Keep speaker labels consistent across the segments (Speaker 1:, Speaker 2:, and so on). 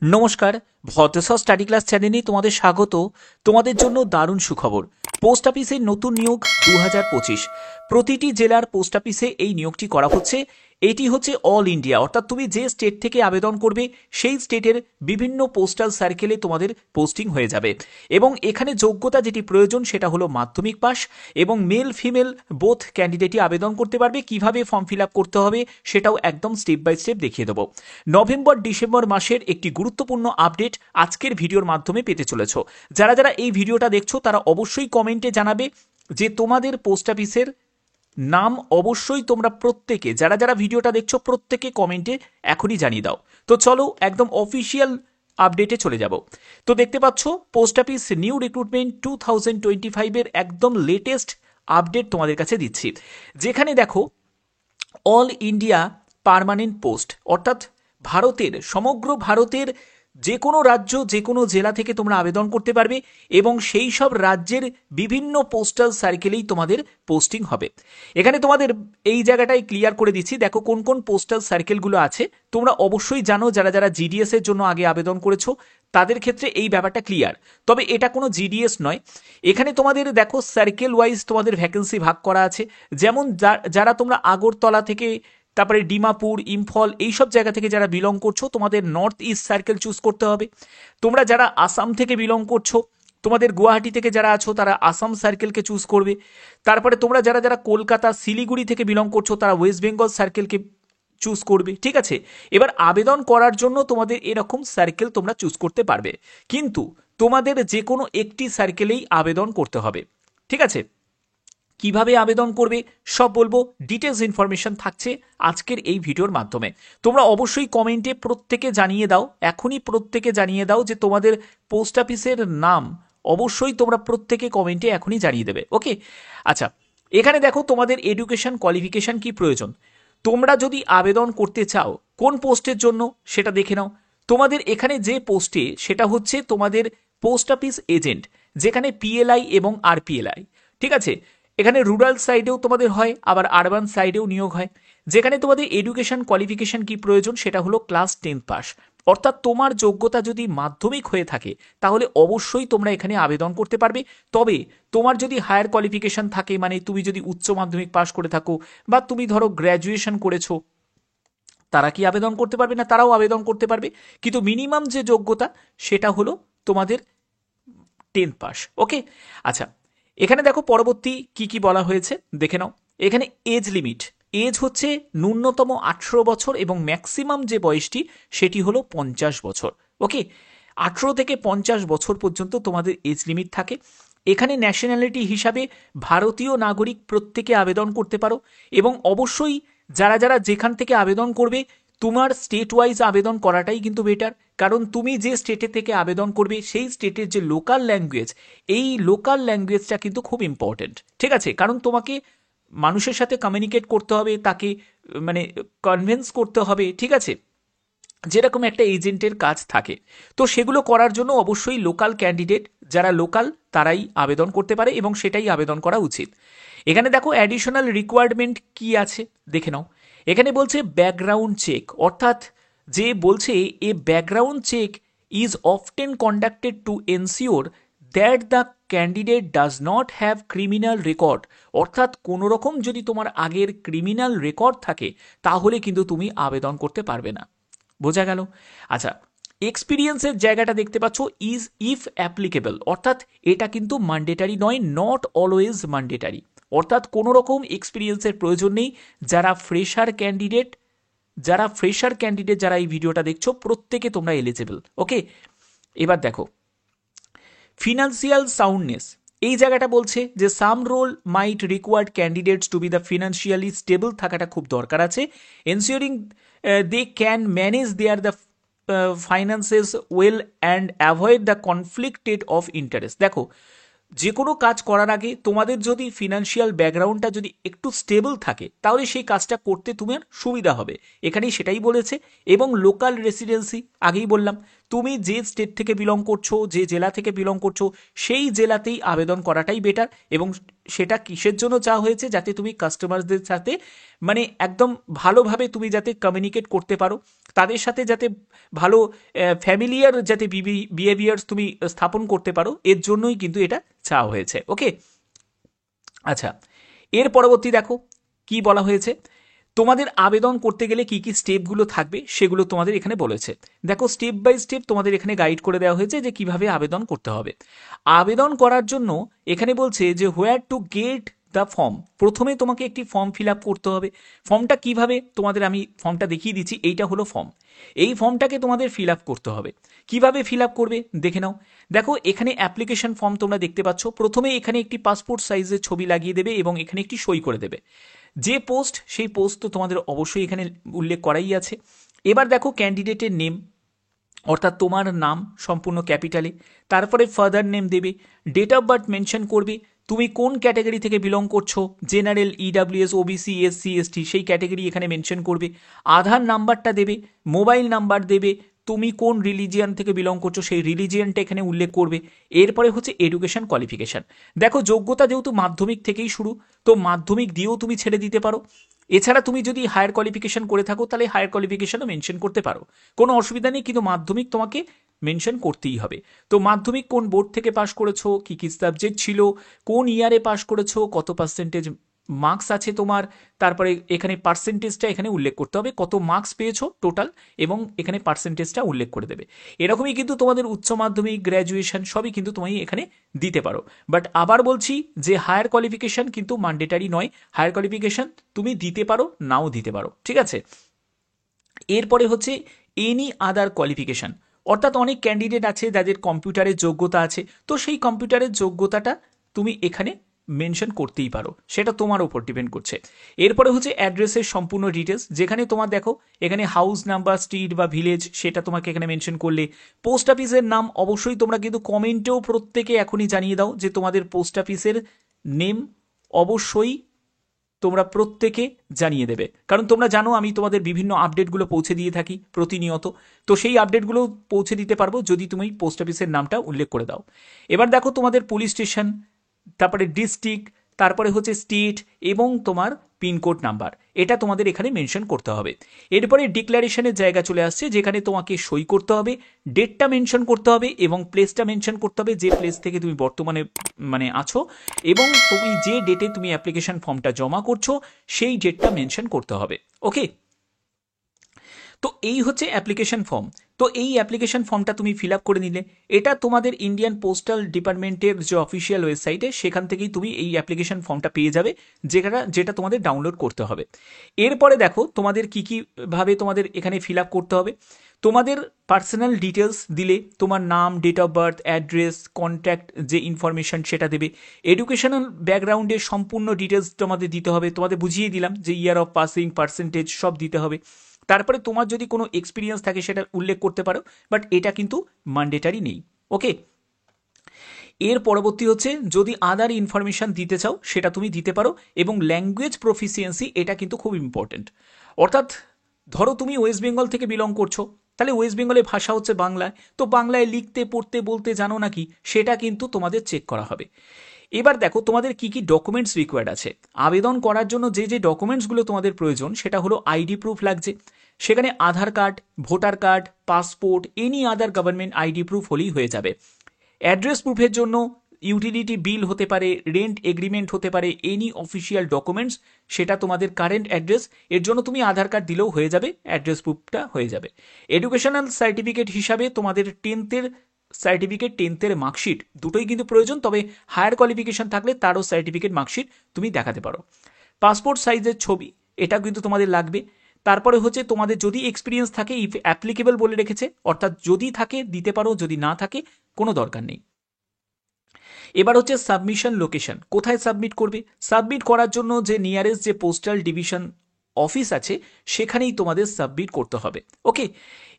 Speaker 1: নমস্কার, ভদ্রসহ study class চ্যানেলে তোমাদের স্বাগত। তোমাদের জন্য দারুণ সুখবর। পোস্ট অফিসের নতুন নিয়োগ 2025 প্রতিটি জেলার পোস্ট অফিসে এই নিয়োগটি করা হচ্ছে। এটি হচ্ছে অল ইন্ডিয়া, অর্থাৎ তুমি যে স্টেট থেকে আবেদন করবে সেই স্টেটের বিভিন্ন পোস্টাল সার্কেলে তোমাদের পোস্টিং হয়ে যাবে। এবং এখানে যোগ্যতা যেটি প্রয়োজন সেটা হলো মাধ্যমিক পাস, এবং মেল ফিমেল বোথ ক্যান্ডিডেটই আবেদন করতে পারবে। কিভাবে ফর্ম ফিল আপ করতে হবে সেটাও একদম স্টেপ বাই স্টেপ দেখিয়ে দেবো। নভেম্বর ডিসেম্বর মাসের একটি গুরুত্বপূর্ণ আপডেট আজকের ভিডিওর মাধ্যমে পেতে চলেছ। যারা যারা এই ভিডিওটা দেখছো তারা অবশ্যই কমেন্টে জানাবে যে তোমাদের পোস্ট অফিসের নাম। অবশ্যই তোমরা প্রত্যেকে যারা যারা ভিডিওটা দেখছো প্রত্যেকে কমেন্টে এখনই জানিয়ে দাও। তো চলো একদম অফিসিয়াল আপডেটে চলে যাব। তো দেখতে পাচ্ছ পোস্ট অফিস নিউ রিক্রুটমেন্ট 2025 এর একদম লেটেস্ট আপডেট তোমাদের কাছে দিচ্ছি, যেখানে দেখো অল ইন্ডিয়া পার্মানেন্ট পোস্ট, অর্থাৎ ভারতের সমগ্র ভারতের যে কোনো রাজ্য যে কোনো জেলা থেকে তোমরা আবেদন করতে পারবে, এবং সেই সব রাজ্যের বিভিন্ন পোস্টাল সার্কেলেই তোমাদের পোস্টিং হবে। এখানে তোমাদের এই জায়গাটাই ক্লিয়ার করে দিচ্ছি, দেখো কোন কোন পোস্টাল সার্কেলগুলো আছে। তোমরা অবশ্যই জানো, যারা যারা জিডিএস এর জন্য আগে আবেদন করেছো তাদের ক্ষেত্রে এই ব্যাপারটা ক্লিয়ার। তবে এটা কোনো জিডিএস নয়। এখানে তোমাদের দেখো সার্কেল ওয়াইজ তোমাদের ভ্যাকেন্সি ভাগ করা আছে। যেমন যারা তোমরা আগরতলা থেকে, তারপরে ডিমাপুর, ইম্ফল এইসব জায়গা থেকে যারা বিলং করছো তোমাদের নর্থ ইস্ট সার্কেল চুজ করতে হবে। তোমরা যারা আসাম থেকে বিলং করছো তোমাদের গুয়াহাটি থেকে যারা আছো তারা আসাম সার্কেলকে চুজ করবে। তারপরে তোমরা যারা যারা কলকাতা শিলিগুড়ি থেকে বিলং করছো তারা ওয়েস্ট বেঙ্গল সার্কেলকে চুজ করবে। ঠিক আছে, এবার আবেদন করার জন্য তোমাদের এরকম সার্কেল তোমরা চুজ করতে পারবে, কিন্তু তোমাদের যে কোনো একটি সার্কেলেই আবেদন করতে হবে। ঠিক আছে, কিভাবে আবেদন করবে সব বলবো, ডিটেলস ইনফরমেশন থাকছে আজকের এই ভিডিওর মাধ্যমে। তোমরা অবশ্যই কমেন্টে প্রত্যেকে জানিয়ে দাও, এখনই প্রত্যেকে জানিয়ে দাও যে তোমাদের পোস্ট অফিসের নাম। অবশ্যই তোমরা প্রত্যেকে কমেন্টে এখনই জানিয়ে দেবে। ওকে, আচ্ছা, এখানে দেখো তোমাদের এডুকেশন কোয়ালিফিকেশন কি প্রয়োজন। তোমরা যদি আবেদন করতে চাও কোন পোস্টের জন্য সেটা দেখে নাও। তোমাদের এখানে যে পোস্টে সেটা হচ্ছে তোমাদের পোস্ট অফিস এজেন্ট, যেখানে পিএলআই এবং আরপিএলআই। ঠিক আছে, এখানে রুরাল সাইডেও তোমাদের হয়, আবার আরবান সাইডেও নিয়োগ হয়। যেখানে তোমাদের এডুকেশন কোয়ালিফিকেশন কি প্রয়োজন সেটা হলো ক্লাস 10 পাস, অর্থাৎ তোমার যোগ্যতা যদি মাধ্যমিক হয়ে থাকে তাহলে অবশ্যই তোমরা এখানে আবেদন করতে পারবে। তবে তোমার যদি হায়ার কোয়ালিফিকেশন থাকে, মানে তুমি যদি উচ্চ মাধ্যমিক পাস করে থাকো বা তুমি ধরো গ্র্যাজুয়েশন করেছো, তারা কি আবেদন করতে পারবে না? তারাও আবেদন করতে পারবে, কিন্তু মিনিমাম যে যোগ্যতা সেটা হলো তোমাদের 10 পাস। ওকে, আচ্ছা, এখানে দেখো পরবর্তী কি কি বলা হয়েছে দেখে নাও। এখানে এজ লিমিট, এজ হচ্ছে ন্যূনতম 18 বছর এবং ম্যাক্সিমাম যে বয়সটি সেটি হলো 50 বছর। ওকে, 18 থেকে 50 বছর পর্যন্ত তোমাদের এজ লিমিট থাকে। এখানে ন্যাশনালিটি হিসাবে ভারতীয় নাগরিক প্রত্যেকে আবেদন করতে পারো, এবং অবশ্যই যারা যারা যেখান থেকে আবেদন করবে তোমার স্টেট ওয়াইজ আবেদন করাটাই কিন্তু বেটার, কারণ তুমি যে স্টেটে থেকে আবেদন করবে সেই স্টেটের যে লোকাল ল্যাঙ্গুয়েজ, এই লোকাল ল্যাঙ্গুয়েজটা কিন্তু খুব ইম্পর্টেন্ট। ঠিক আছে, কারণ তোমাকে মানুষের সাথে কমিউনিকেট করতে হবে, তাকে মানে কনভিন্স করতে হবে। ঠিক আছে, যেরকম একটা এজেন্টের কাজ থাকে, তো সেগুলো করার জন্য অবশ্যই লোকাল ক্যান্ডিডেট যারা লোকাল তারাই আবেদন করতে পারে, এবং সেটাই আবেদন করা উচিত। এখানে দেখো অ্যাডিশনাল রিকোয়ারমেন্ট কি আছে দেখে নাও। এখানে বলছে ব্যাকগ্রাউন্ড চেক, অর্থাৎ যে বলছে a background check is often conducted to ensure that the candidate does not have criminal record, অর্থাৎ কোনো রকম যদি তোমার আগের ক্রিমিনাল রেকর্ড থাকে তাহলে কিন্তু তুমি আবেদন করতে পারবে না। বোঝা গেল? আচ্ছা, এক্সপিরিয়েন্সের জায়গাটা দেখতে পাচ্ছ ইজ ইফ অ্যাপ্লিকেবল, অর্থাৎ এটা কিন্তু ম্যান্ডেটারি নয়, নট অলওয়েজ ম্যান্ডেটারি, অর্থাৎ কোনো রকম এক্সপিরিয়েন্সের প্রয়োজন নেই। যারা ফ্রেশার ক্যান্ডিডেট যারা এই ভিডিওটা দেখছো প্রত্যেকে তোমরা এলিজেবল। ওকে, এবার দেখো ফিনান্সিয়াল সাউন্ডনেস, এই জায়গাটা বলছে যে some role might required candidates to be the financially stable থাকাটা খুব দরকার আছে। Ensuring they can manage their the finances well and avoid the conflicted of interest. দেখো, যে কোনো কাজ করার আগে তোমাদের যদি ফিনান্সিয়াল ব্যাকগ্রাউন্ডটা যদি একটু স্টেবল থাকে তাহলে সেই কাজটা করতে তোমার সুবিধা হবে, এখানেই সেটাই বলেছে। এবং লোকাল রেসিডেন্সি, আগেই বললাম, তুমি যে স্টেট থেকে বিলং করছো, যে জেলা থেকে বিলং করছো সেই জেলাতেই আবেদন করাটাই বেটার, এবং সেটা কিসের জন্য চাওয়া হয়েছে, যাতে তুমি কাস্টমারদের সাথে মানে একদম ভালোভাবে তুমি যাতে কমিউনিকেট করতে পারো, তাদের সাথে যাতে ভালো ফ্যামিলিয়ার যাতে বিহেভিয়ার্স তুমি স্থাপন করতে পারো, এর জন্যই কিন্তু এটা চাওয়া হয়েছে। ওকে, আচ্ছা, এর পরবর্তী দেখো কি বলা হয়েছে। তোমাদের আবেদন করতে গেলে কি কি স্টেপগুলো থাকবে সেগুলো তোমাদের এখানে বলেছে। দেখো স্টেপ বাই স্টেপ তোমাদের এখানে গাইড করে দেওয়া হয়েছে যে কিভাবে আবেদন করতে হবে। আবেদন করার জন্য এখানে বলছে যে হোয়ার টু গেট দ্য ফর্ম। প্রথমে তোমাকে একটি ফর্ম ফিল আপ করতে হবে। ফর্মটা কিভাবে, তোমাদের আমি ফর্মটা দেখিয়ে দিচ্ছি। এইটা হলো ফর্ম। এই ফর্মটাকে তোমাদের ফিল আপ করতে হবে। কিভাবে ফিল আপ করবে দেখে নাও। দেখো এখানে অ্যাপ্লিকেশন ফর্ম তোমরা দেখতে পাচ্ছ। প্রথমে এখানে একটি পাসপোর্ট সাইজের ছবি লাগিয়ে দেবে এবং এখানে একটি সই করে দেবে। যে পোস্ট, সেই পোস্ট তো তোমাদের অবশ্যই এখানে উল্লেখ করাই আছে। এবার দেখো ক্যান্ডিডেটের নেম, অর্থাৎ তোমার নাম সম্পূর্ণ ক্যাপিটালে, তারপরে ফাদার নেম দেবে, ডেট অফ বার্থ মেনশন করবে, তুমি কোন ক্যাটাগরি থেকে বিলং করছো, general, EWS, OBC, SC, ST, সেই ক্যাটাগরি এখানে মেনশন করবে, আধার নাম্বারটা দেবে, মোবাইল নাম্বার দেবে, তুমি কোন রিলিজিয়ান থেকে বিলং করছো সেই রিলিজিয়ানটা এখানে উল্লেখ করবে। এরপরে হচ্ছে এডুকেশন কোয়ালিফিকেশান। দেখো যোগ্যতা যেহেতু মাধ্যমিক থেকেই শুরু, তো মাধ্যমিক দিয়েও তুমি ছেড়ে দিতে পারো। এছাড়া তুমি যদি হায়ার কোয়ালিফিকেশন করে থাকো তাহলে হায়ার কোয়ালিফিকেশনও মেনশন করতে পারো, কোনো অসুবিধা নেই, কিন্তু মাধ্যমিক তোমাকে মেনশন করতেই হবে। তো মাধ্যমিক কোন বোর্ড থেকে পাশ করেছো, কী কী সাবজেক্ট ছিল, কোন ইয়ারে পাশ করেছো, কত পার্সেন্টেজ মার্কস আছে তোমার, তারপরে এখানে পার্সেন্টেজটা এখানে উল্লেখ করতে হবে, কত মার্কস পেয়েছো টোটাল, এবং এখানে পার্সেন্টেজটা উল্লেখ করে দেবে। এরকমই কিন্তু তোমাদের উচ্চ মাধ্যমিক, গ্র্যাজুয়েশন সবই কিন্তু তুমি এখানে দিতে পারো। বাট আবার বলছি যে হায়ার কোয়ালিফিকেশন কিন্তু ম্যান্ডেটারি নয়। হায়ার কোয়ালিফিকেশন তুমি দিতে পারো, নাও দিতে পারো, ঠিক আছে। এরপরে হচ্ছে এনি আদার কোয়ালিফিকেশন, অর্থাৎ অনেক ক্যান্ডিডেট আছে যাদের কম্পিউটারের যোগ্যতা আছে, তো সেই কম্পিউটারের যোগ্যতাটা তুমি এখানে মেনশন করতেই পারো, সেটা তোমার উপর ডিপেন্ড করছে। এরপরে হচ্ছে অ্যাড্রেসের সম্পূর্ণ ডিটেলস, যেখানে তোমার দেখো এখানে হাউস নাম্বার, স্ট্রিট বা ভিলেজ, সেটা তোমাকে এখানে মেনশন করলে। পোস্ট অফিসের নাম অবশ্যই তোমরা কিন্তু কমেন্টেও প্রত্যেকে এখনই জানিয়ে দাও যে তোমাদের পোস্ট অফিসের নেম অবশ্যই তোমরা প্রত্যেকে জানিয়ে দেবে, কারণ তোমরা জানো আমি তোমাদের বিভিন্ন আপডেটগুলো পৌঁছে দিয়ে থাকি প্রতিনিয়ত। তো সেই আপডেটগুলো পৌঁছে দিতে পারবো যদি তুমি পোস্ট অফিসের নামটা উল্লেখ করে দাও। এবার দেখো তোমাদের পুলিশ স্টেশন, তারপরে ডিস্ট্রিক্ট, তারপরে হচ্ছে স্টেট এবং তোমার পিনকোড নাম্বার, এটা তোমাদের এখানে মেনশন করতে হবে। এরপরে ডিক্লারেশনের জায়গা চলে আসছে, যেখানে তোমাকে সই করতে হবে, ডেটটা মেনশন করতে হবে এবং প্লেসটা মেনশন করতে হবে, যে প্লেস থেকে তুমি বর্তমানে মানে আছো, এবং তুমি যে ডেটে তুমি অ্যাপ্লিকেশন ফর্মটা জমা করছো সেই ডেটটা মেনশন করতে হবে। ওকে, তো এই হচ্ছে অ্যাপ্লিকেশন ফর্ম। তো এই অ্যাপ্লিকেশন ফর্মটা তুমি ফিল আপ করে নিলে, এটা তোমাদের ইন্ডিয়ান পোস্টাল ডিপার্টমেন্টের যে অফিসিয়াল ওয়েবসাইটে, সেখান থেকেই তুমি এই অ্যাপ্লিকেশন ফর্মটা পেয়ে যাবে, যেটা তোমাদের ডাউনলোড করতে হবে। এরপরে দেখো তোমাদের কী কীভাবে তোমাদের এখানে ফিল আপ করতে হবে। তোমাদের পার্সোনাল ডিটেলস দিলে, তোমার নাম, date of birth, address, contact যে ইনফরমেশন সেটা দেবে। এডুকেশনাল ব্যাকগ্রাউন্ডের সম্পূর্ণ ডিটেলস তোমাদের দিতে হবে, তোমাদের বুঝিয়ে দিলাম যে ইয়ার অফ পাসিং, পার্সেন্টেজ সব দিতে হবে। তারপরে তোমার যদি কোনো এক্সপিরিয়েন্স থাকে সেটা উল্লেখ করতে পারো, বাট এটা কিন্তু ম্যান্ডেটারি নেই। ওকে, এর পরবর্তী হচ্ছে যদি আদার ইনফরমেশান দিতে চাও সেটা তুমি দিতে পারো, এবং ল্যাঙ্গুয়েজ প্রফিসিয়েন্সি এটা কিন্তু খুব ইম্পর্টেন্ট। অর্থাৎ ধরো তুমি ওয়েস্ট বেঙ্গল থেকে বিলং করছো, তাহলে ওয়েস্ট বেঙ্গলের ভাষা হচ্ছে বাংলায়, তো বাংলায় লিখতে, পড়তে, বলতে জানো নাকি সেটা কিন্তু তোমাদের চেক করা হবে। এবার দেখো তোমাদের কি কি ডকুমেন্টস রিকোয়ার্ড আছে। আবেদন করার জন্য যে যে ডকুমেন্টসগুলো তোমাদের প্রয়োজন, সেটা হলো আইডি প্রুফ লাগছে, সেখানে Aadhaar card, voter card, passport, any other government ID proof হলেই হয়ে যাবে। অ্যাড্রেস প্রুফের জন্য ইউটিলিটি বিল হতে পারে, রেন্ট এগ্রিমেন্ট হতে পারে, এনি অফিসিয়াল ডকুমেন্টস, সেটা তোমাদের কারেন্ট অ্যাড্রেস, এর জন্য তুমি আধার কার্ড দিলেও হয়ে যাবে, অ্যাড্রেস প্রুফটা হয়ে যাবে। এডুকেশনাল সার্টিফিকেট হিসাবে তোমাদের 10th সার্টিফিকেট, 10th মার্কশিট, দুটোই কিন্তু প্রয়োজন, তবে হায়ার কোয়ালিফিকেশন থাকলে তারও সার্টিফিকেট, মার্কশিট তুমি দেখাতে পারো। পাসপোর্ট সাইজের ছবি, এটা কিন্তু তোমাদের লাগবে। তারপরে হচ্ছে তোমাদের যদি এক্সপিরিয়েন্স থাকে, ইফ অ্যাপ্লিকেবল বলে রেখেছে, অর্থাৎ যদি থাকে দিতে পারো, যদি না থাকে কোনো দরকার নেই। এবার হচ্ছে সাবমিশন লোকেশন, কোথায় সাবমিট করবে। সাবমিট করার জন্য যে নিয়ারেস্ট যে পোস্টাল ডিভিশন অফিস আছে সেখানেই তোমাদের সাবমিট করতে হবে। ওকে,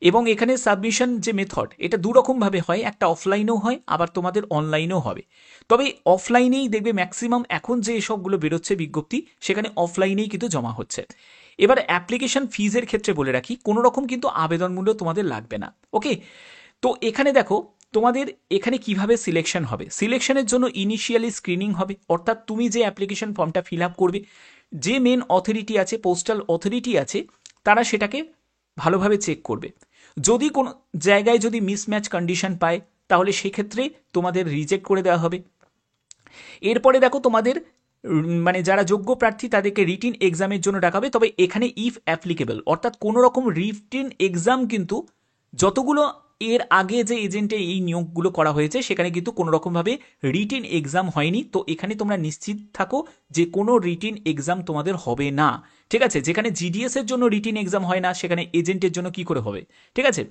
Speaker 1: এবং এখানে সাবমিশন যে মেথড, এটা দুরকমভাবে হয়, একটা অফলাইনেও হয়, আবার তোমাদের অনলাইনেও হবে। তবে অফলাইনেই দেখবে ম্যাক্সিমাম এখন যে এসবগুলো বেরোচ্ছে বিজ্ঞপ্তি, সেখানে অফলাইনেই কিন্তু জমা হচ্ছে। এবার অ্যাপ্লিকেশন ফিজের ক্ষেত্রে বলে রাখি, কোনো রকম কিন্তু আবেদন মূল্য তোমাদের লাগবে না। ওকে, তো এখানে দেখো তোমাদের এখানে কিভাবে সিলেকশন হবে, সিলেকশনের জন্য ইনিশিয়ালি স্ক্রিনিং হবে, অর্থাৎ তুমি যে অ্যাপ্লিকেশন ফর্মটা ফিল আপ করবে, যে মেন অথরিটি আছে, পোস্টাল অথরিটি আছে, তারা সেটাকে ভালোভাবে চেক করবে। যদি কোনো জায়গায় যদি মিসম্যাচ কন্ডিশন পায় তাহলে সেক্ষেত্রে তোমাদের রিজেক্ট করে দেওয়া হবে। এরপরে দেখো তোমাদের মানে যারা যোগ্য প্রার্থী তাদেরকে রিটিন এক্সামের জন্য ডাকাবে, তবে এখানে ইফ অ্যাপ্লিকেবল, অর্থাৎ কোনো রকম রিটিন এক্সাম কিন্তু যতগুলো এর আগে যে এজেন্টে এই নিয়োগগুলো করা হয়েছে সেখানে কিন্তু কোনো রকমভাবে রিটিন এক্সাম হয়নি। তো এখানে তোমরা নিশ্চিত থাকো যে কোনো রিটিন এক্সাম তোমাদের হবে না, ঠিক আছে। যেখানে জিডিএস এর জন্য রিটিন এক্সাম হয় না সেখানে এজেন্টের জন্য কি করে হবে, ঠিক আছে।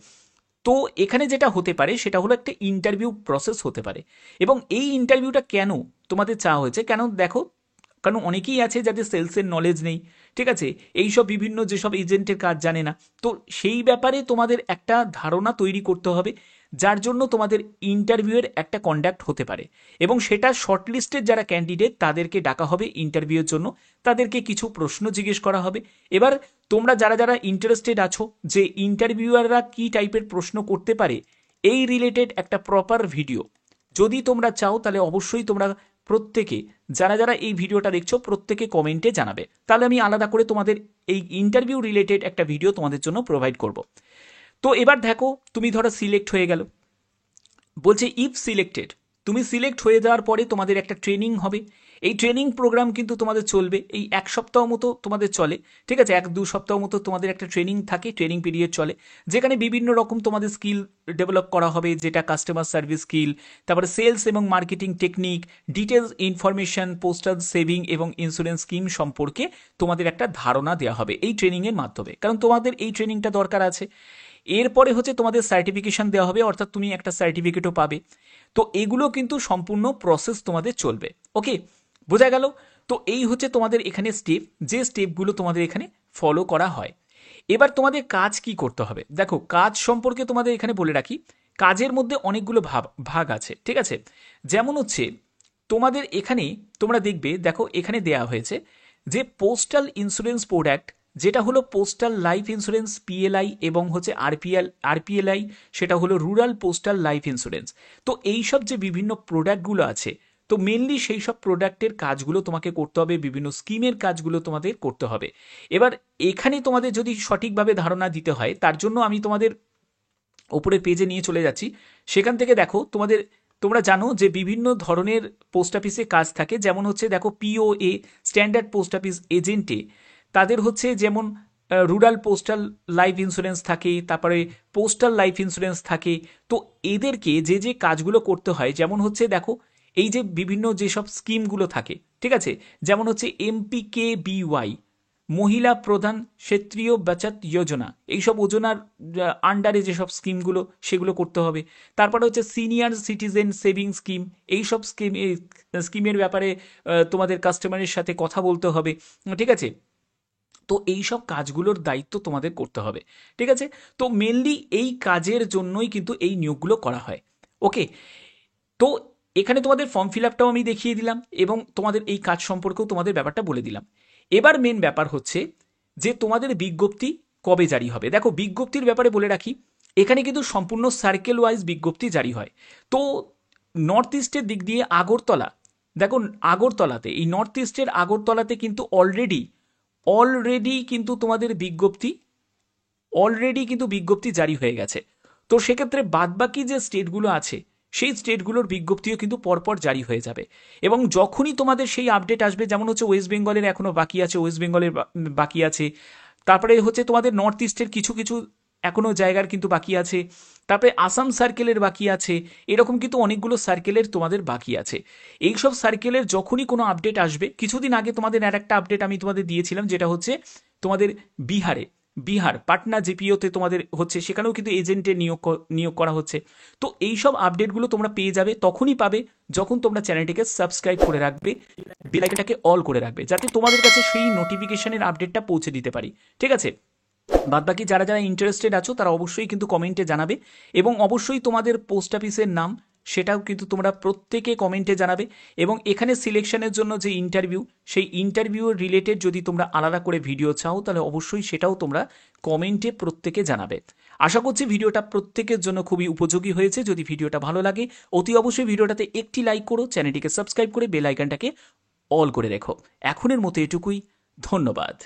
Speaker 1: তো এখানে যেটা হতে পারে সেটা হলো একটা ইন্টারভিউ প্রসেস হতে পারে, এবং এই ইন্টারভিউটা কেন তোমাদের চাওয়া হয়েছে, কেন দেখো, কারণ অনেকেই আছে যাদের সেলসের নলেজ নেই, ঠিক আছে, এইসব বিভিন্ন যেসব এজেন্টের কাজ জানে না। তো সেই ব্যাপারে তোমাদের একটা ধারণা তৈরি করতে হবে, যার জন্য তোমাদের ইন্টারভিউয়ের একটা কন্ডাক্ট হতে পারে, এবং সেটা শর্টলিস্টের যারা ক্যান্ডিডেট তাদেরকে ডাকা হবে ইন্টারভিউয়ের জন্য, তাদেরকে কিছু প্রশ্ন জিজ্ঞেস করা হবে। এবার তোমরা যারা যারা ইন্টারেস্টেড আছো যে ইন্টারভিউয়াররা কী টাইপের প্রশ্ন করতে পারে এই রিলেটেড একটা প্রপার ভিডিও যদি তোমরা চাও তাহলে অবশ্যই তোমরা প্রত্যেকে যারা যারা এই ভিডিওটা দেখছো প্রত্যেকে কমেন্টে জানাবে, তাহলে আমি আলাদা করে তোমাদের এই ইন্টারভিউ রিলেটেড একটা ভিডিও তোমাদের জন্য প্রোভাইড করব। তো এবার দেখো তুমি ধরো সিলেক্ট হয়ে গেল, বলছে ইফ সিলেক্টেড, তুমি সিলেক্ট হয়ে যাওয়ার পরে তোমাদের একটা ট্রেনিং হবে। এই ট্রেনিং প্রোগ্রাম কিন্তু তোমাদের চলবে এই 1 সপ্তাহ মতো তোমাদের চলে, ঠিক আছে, 1-2 সপ্তাহ মতো তোমাদের একটা ট্রেনিং থাকে, ট্রেনিং পিরিয়ড চলে, যেখানে বিভিন্ন রকম তোমাদের স্কিল ডেভেলপ করা হবে, যেটা কাস্টমার সার্ভিস স্কিল, তারপরে সেলস এবং marketing technique, details information, postal saving এবং ইন্স্যুরেন্স স্কিম সম্পর্কে তোমাদের একটা ধারণা দেওয়া হবে এই ট্রেনিংয়ের মাধ্যমে, কারণ তোমাদের এই ট্রেনিংটা দরকার আছে। এরপরে হচ্ছে তোমাদের সার্টিফিকেশন দেওয়া হবে, অর্থাৎ তুমি একটা সার্টিফিকেটও পাবে। তো এগুলো কিন্তু সম্পূর্ণ প্রসেস তোমাদের চলবে, ওকে, বোঝা গেল। তো এই হচ্ছে তোমাদের এখানে স্টেপ, যে স্টেপগুলো তোমাদের এখানে ফলো করা হয়। এবার তোমাদের কাজ কি করতে হবে, দেখো কাজ সম্পর্কে তোমাদের এখানে বলে রাখি, কাজের মধ্যে অনেকগুলো ভাগ আছে, ঠিক আছে। যেমন হচ্ছে তোমাদের এখানে তোমরা দেখবে, দেখো এখানে দেয়া হয়েছে যে পোস্টাল ইন্স্যুরেন্স প্রোডাক্ট, যেটা হলো পোস্টাল লাইফ ইন্স্যুরেন্স পিএলআই এবং হচ্ছে আরপিএলআই, সেটা হলো রুরাল পোস্টাল লাইফ ইন্স্যুরেন্স। তো এইসব যে বিভিন্ন প্রোডাক্টগুলো আছে, তো মেনলি সেই সব প্রোডাক্টের কাজগুলো তোমাকে করতে হবে, বিভিন্ন স্কিমের কাজগুলো তোমাদের করতে হবে। এবার এখানে তোমাদের যদি সঠিকভাবে ধারণা দিতে হয় তার জন্য আমি তোমাদের ওপরের পেজে নিয়ে চলে যাচ্ছি, সেখান থেকে দেখো তোমরা জানো যে বিভিন্ন ধরনের পোস্ট অফিসে কাজ থাকে, যেমন হচ্ছে দেখো পিওএ স্ট্যান্ডার্ড পোস্ট অফিস এজেন্টে তাদের হচ্ছে যেমন রুরাল পোস্টাল লাইফ ইন্স্যুরেন্স থাকে, তারপরে পোস্টাল লাইফ ইন্স্যুরেন্স থাকে। তো এদেরকে যে যে কাজগুলো করতে হয়, যেমন হচ্ছে দেখো এই যে বিভিন্ন যেসব স্কিমগুলো থাকে, ঠিক আছে, যেমন হচ্ছে MPKBY মহিলা প্রধান ক্ষেত্রীয় বাচত যোজনা, এইসব যোজনার আন্ডারে যেসব স্কিমগুলো সেগুলো করতে হবে। তারপরে হচ্ছে সিনিয়র সিটিজেন সেভিং স্কিম, এইসব স্কিমের ব্যাপারে তোমাদের কাস্টমারের সাথে কথা বলতে হবে, ঠিক আছে। তো এই সব কাজগুলোর দায়িত্ব তোমাদের করতে হবে, ঠিক আছে। তো মেনলি এই কাজের জন্যই কিন্তু এই নিয়োগগুলো করা হয়, ওকে। তো এখানে তোমাদের ফর্ম ফিল আপটাও আমি দেখিয়ে দিলাম এবং তোমাদের এই কাজ সম্পর্কেও তোমাদের ব্যাপারটা বলে দিলাম। এবার মেন ব্যাপার হচ্ছে যে তোমাদের বিজ্ঞপ্তি কবে জারি হবে। দেখো বিজ্ঞপ্তির ব্যাপারে বলে রাখি, এখানে কিন্তু সম্পূর্ণ সার্কেল ওয়াইজ বিজ্ঞপ্তি জারি হয়। তো নর্থ ইস্টের দিক দিয়ে আগরতলা, দেখো আগরতলাতে, এই নর্থ ইস্টের আগরতলাতে কিন্তু অলরেডি কিন্তু তোমাদের বিজ্ঞপ্তি জারি হয়ে গেছে। তো সেক্ষেত্রে বাদবাকি যে স্টেটগুলো আছে সেই স্টেটগুলোর বিজ্ঞপ্তিও কিন্তু পরপর জারি হয়ে যাবে, এবং যখনই তোমাদের সেই আপডেট আসবে, যেমন হচ্ছে ওয়েস্ট বেঙ্গলের এখনও বাকি আছে, বাকি আছে, তারপরে হচ্ছে তোমাদের নর্থ ইস্টের কিছু কিছু এখনও জায়গার কিন্তু বাকি আছে, তারপরে আসাম সার্কেলের বাকি আছে, এরকম কিন্তু অনেকগুলো সার্কেলের তোমাদের বাকি আছে। এইসব সার্কেলের যখনই কোনো আপডেট আসবে, কিছুদিন আগে তোমাদের আর একটা আপডেট আমি তোমাদের দিয়েছিলাম, যেটা হচ্ছে তোমাদের বিহার পাটনা জিপিওতে তোমাদের হচ্ছে, সেখানেও কিন্তু এজেন্টের নিয়োগ করা হচ্ছে। তো এইসব আপডেটগুলো তোমরা পেয়ে যাবে, তখনই পাবে যখন তোমরা চ্যানেলটিকে সাবস্ক্রাইব করে রাখবে, বেল আইকনটাকে অল করে রাখবে, যাতে তোমাদের কাছে সেই নোটিফিকেশনের আপডেটটা পৌঁছে দিতে পারি, ঠিক আছে। বাদবাকি যারা যারা ইন্টারেস্টেড আছো তারা অবশ্যই কিন্তু কমেন্টে জানাবে, এবং অবশ্যই তোমাদের পোস্ট অফিসের নাম সেটাও কিন্তু তোমরা প্রত্যেকে কমেন্টে জানাবে। এবং এখানে সিলেকশনের জন্য যে ইন্টারভিউ, সেই ইন্টারভিউ রিলেটেড যদি তোমরা আলাদা করে ভিডিও চাও তাহলে অবশ্যই সেটাও তোমরা কমেন্টে প্রত্যেকে জানাবে। আশা করছি ভিডিওটা প্রত্যেকের জন্য খুবই উপযোগী হয়েছে। যদি ভিডিওটা ভালো লাগে অতি অবশ্যই ভিডিওটাতে একটি লাইক করো, চ্যানেলটিকে সাবস্ক্রাইব করে বেল আইকনটাকে অল করে রেখো। এখনের মতো এটুকুই, ধন্যবাদ।